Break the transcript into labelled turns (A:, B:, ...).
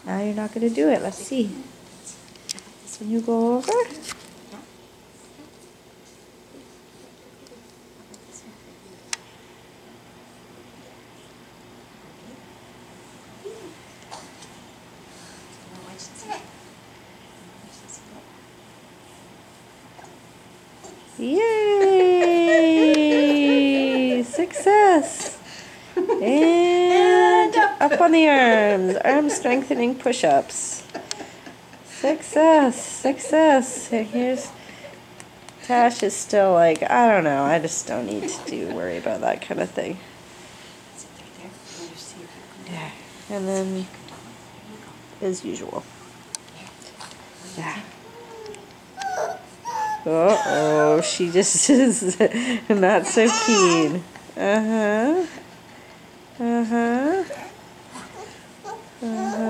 A: Now you're not going to do it. Let's see. Can you go over? Yay! Success! And up on the arms. Arm strengthening push-ups. Success! Success! Here's Tash is still like, I don't know. I just don't need to worry about that kind of thing. Yeah. And then, as usual. Yeah. Uh-oh, she just is not so keen. Uh-huh. Uh-huh. Uh-huh.